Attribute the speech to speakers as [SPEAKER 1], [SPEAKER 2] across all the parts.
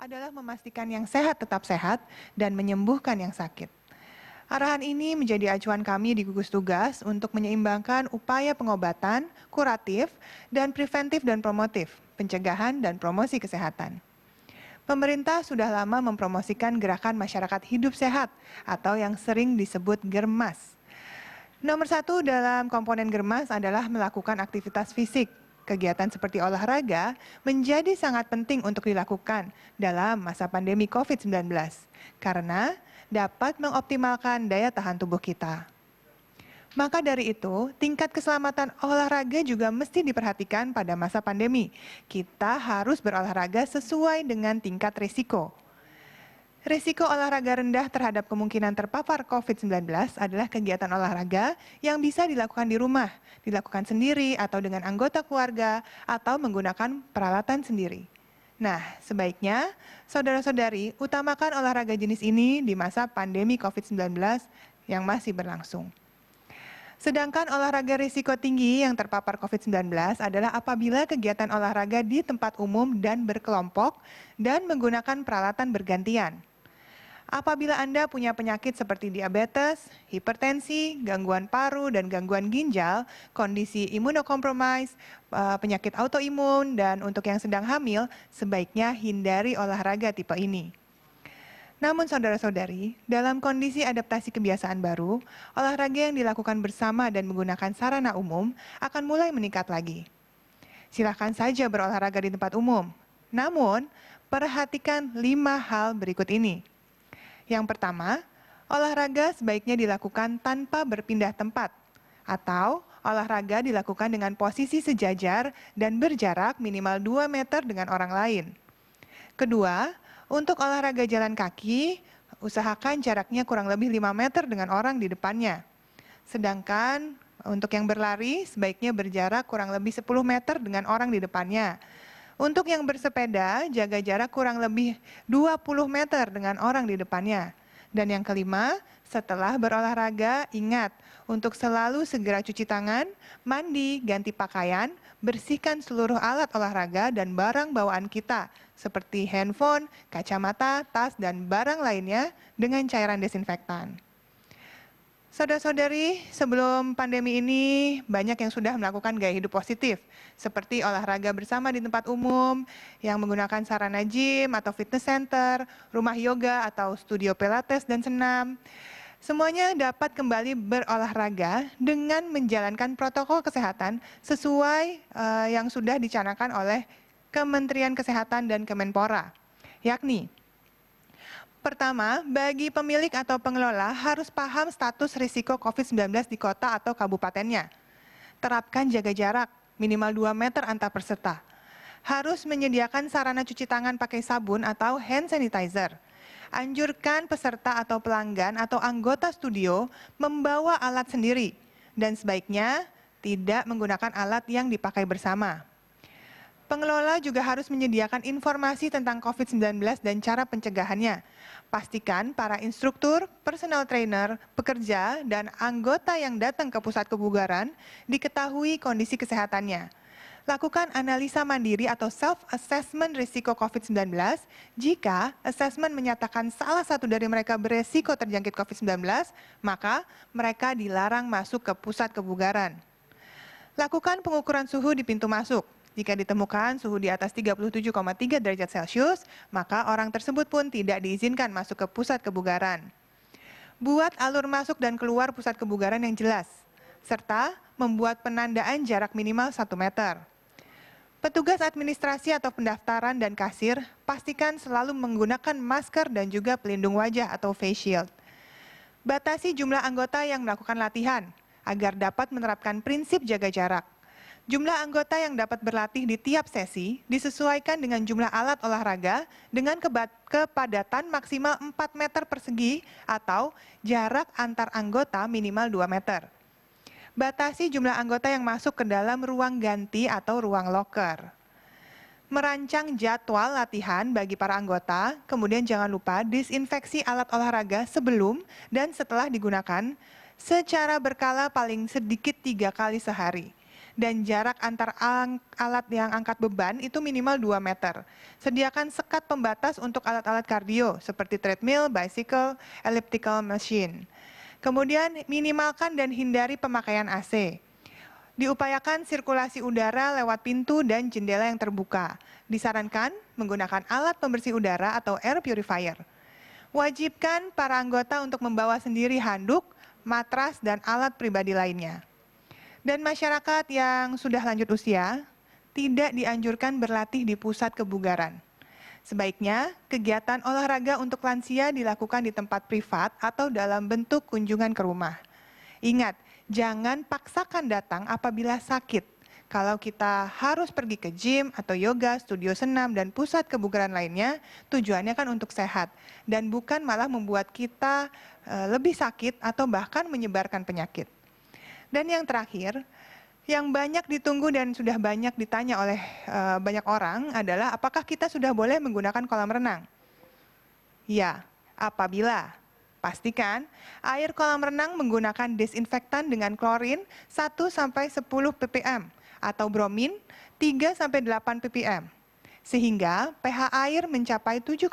[SPEAKER 1] adalah memastikan yang sehat tetap sehat dan menyembuhkan yang sakit. Arahan ini menjadi acuan kami di gugus tugas untuk menyeimbangkan upaya pengobatan, kuratif, dan preventif dan promotif, pencegahan dan promosi kesehatan. Pemerintah sudah lama mempromosikan gerakan masyarakat hidup sehat atau yang sering disebut Germas. Nomor satu dalam komponen Germas adalah melakukan aktivitas fisik. Kegiatan seperti olahraga menjadi sangat penting untuk dilakukan dalam masa pandemi COVID-19 karena dapat mengoptimalkan daya tahan tubuh kita. Maka dari itu, tingkat keselamatan olahraga juga mesti diperhatikan pada masa pandemi. Kita harus berolahraga sesuai dengan tingkat risiko. Risiko olahraga rendah terhadap kemungkinan terpapar COVID-19 adalah kegiatan olahraga yang bisa dilakukan di rumah, dilakukan sendiri atau dengan anggota keluarga, atau menggunakan peralatan sendiri. Nah, sebaiknya saudara-saudari utamakan olahraga jenis ini di masa pandemi COVID-19 yang masih berlangsung. Sedangkan olahraga risiko tinggi yang terpapar COVID-19 adalah apabila kegiatan olahraga di tempat umum dan berkelompok dan menggunakan peralatan bergantian. Apabila Anda punya penyakit seperti diabetes, hipertensi, gangguan paru, dan gangguan ginjal, kondisi imunokompromis, penyakit autoimun, dan untuk yang sedang hamil, sebaiknya hindari olahraga tipe ini. Namun saudara-saudari, dalam kondisi adaptasi kebiasaan baru, olahraga yang dilakukan bersama dan menggunakan sarana umum akan mulai meningkat lagi. Silakan saja berolahraga di tempat umum, namun perhatikan 5 hal berikut ini. Yang pertama, olahraga sebaiknya dilakukan tanpa berpindah tempat, atau olahraga dilakukan dengan posisi sejajar dan berjarak minimal 2 meter dengan orang lain. Kedua, untuk olahraga jalan kaki, usahakan jaraknya kurang lebih 5 meter dengan orang di depannya. Sedangkan untuk yang berlari, sebaiknya berjarak kurang lebih 10 meter dengan orang di depannya. Untuk yang bersepeda, jaga jarak kurang lebih 20 meter dengan orang di depannya. Dan yang kelima, setelah berolahraga, ingat untuk selalu segera cuci tangan, mandi, ganti pakaian, bersihkan seluruh alat olahraga dan barang bawaan kita, seperti handphone, kacamata, tas, dan barang lainnya dengan cairan desinfektan. Saudara-saudari, sebelum pandemi ini banyak yang sudah melakukan gaya hidup positif, seperti olahraga bersama di tempat umum, yang menggunakan sarana gym atau fitness center, rumah yoga atau studio pilates dan senam. Semuanya dapat kembali berolahraga dengan menjalankan protokol kesehatan sesuai yang sudah dicanangkan oleh Kementerian Kesehatan dan Kemenpora, yakni pertama, bagi pemilik atau pengelola harus paham status risiko COVID-19 di kota atau kabupatennya. Terapkan jaga jarak, minimal 2 meter antar peserta. Harus menyediakan sarana cuci tangan pakai sabun atau hand sanitizer. Anjurkan peserta atau pelanggan atau anggota studio membawa alat sendiri. Dan sebaiknya tidak menggunakan alat yang dipakai bersama. Pengelola juga harus menyediakan informasi tentang COVID-19 dan cara pencegahannya. Pastikan para instruktur, personal trainer, pekerja, dan anggota yang datang ke pusat kebugaran diketahui kondisi kesehatannya. Lakukan analisa mandiri atau self-assessment risiko COVID-19 jika asesmen menyatakan salah satu dari mereka beresiko terjangkit COVID-19, maka mereka dilarang masuk ke pusat kebugaran. Lakukan pengukuran suhu di pintu masuk. Jika ditemukan suhu di atas 37,3 derajat Celcius, maka orang tersebut pun tidak diizinkan masuk ke pusat kebugaran. Buat alur masuk dan keluar pusat kebugaran yang jelas, serta membuat penandaan jarak minimal 1 meter. Petugas administrasi atau pendaftaran dan kasir, pastikan selalu menggunakan masker dan juga pelindung wajah atau face shield. Batasi jumlah anggota yang melakukan latihan, agar dapat menerapkan prinsip jaga jarak. Jumlah anggota yang dapat berlatih di tiap sesi disesuaikan dengan jumlah alat olahraga dengan kepadatan maksimal 4 meter persegi atau jarak antar anggota minimal 2 meter. Batasi jumlah anggota yang masuk ke dalam ruang ganti atau ruang loker. Merancang jadwal latihan bagi para anggota, kemudian jangan lupa disinfeksi alat olahraga sebelum dan setelah digunakan secara berkala paling sedikit 3 kali sehari. dan jarak antar alat yang angkat beban itu minimal 2 meter. Sediakan sekat pembatas untuk alat-alat kardio seperti treadmill, bicycle, elliptical machine. Kemudian minimalkan dan hindari pemakaian AC. Diupayakan sirkulasi udara lewat pintu dan jendela yang terbuka. Disarankan menggunakan alat pembersih udara atau air purifier. Wajibkan para anggota untuk membawa sendiri handuk, matras, dan alat pribadi lainnya. Dan masyarakat yang sudah lanjut usia tidak dianjurkan berlatih di pusat kebugaran. Sebaiknya kegiatan olahraga untuk lansia dilakukan di tempat privat atau dalam bentuk kunjungan ke rumah. Ingat, jangan paksakan datang apabila sakit. Kalau kita harus pergi ke gym atau yoga, studio senam, dan pusat kebugaran lainnya, tujuannya kan untuk sehat. Dan bukan malah membuat kita lebih sakit atau bahkan menyebarkan penyakit. Dan yang terakhir, yang banyak ditunggu dan sudah banyak ditanya oleh banyak orang adalah apakah kita sudah boleh menggunakan kolam renang? Ya, apabila pastikan air kolam renang menggunakan desinfektan dengan klorin 1-10 ppm atau bromin 3-8 ppm. Sehingga pH air mencapai 7,2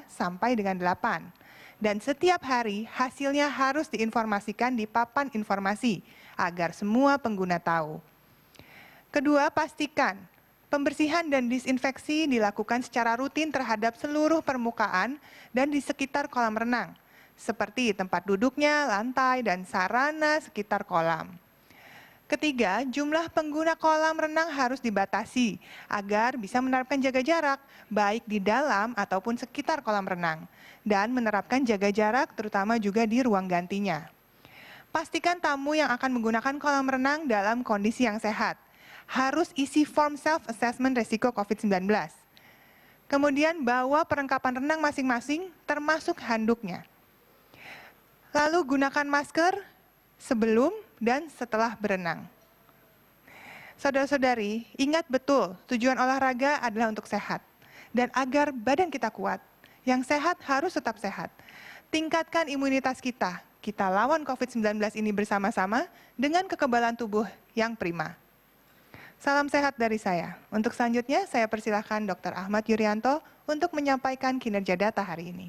[SPEAKER 1] sampai dengan 8. Dan setiap hari hasilnya harus diinformasikan di papan informasi agar semua pengguna tahu. Kedua, pastikan pembersihan dan disinfeksi dilakukan secara rutin terhadap seluruh permukaan dan di sekitar kolam renang, seperti tempat duduknya, lantai, dan sarana sekitar kolam. Ketiga, jumlah pengguna kolam renang harus dibatasi agar bisa menerapkan jaga jarak, baik di dalam ataupun sekitar kolam renang, dan menerapkan jaga jarak terutama juga di ruang gantinya. Pastikan tamu yang akan menggunakan kolam renang dalam kondisi yang sehat. Harus isi form self-assessment resiko COVID-19. Kemudian bawa perlengkapan renang masing-masing termasuk handuknya. Lalu gunakan masker sebelum dan setelah berenang. Saudara-saudari, ingat betul tujuan olahraga adalah untuk sehat. Dan agar badan kita kuat, yang sehat harus tetap sehat. Tingkatkan imunitas kita. Kita lawan COVID-19 ini bersama-sama dengan kekebalan tubuh yang prima. Salam sehat dari saya. Untuk selanjutnya, saya persilahkan Dr. Ahmad Yuryanto untuk menyampaikan kinerja data hari ini.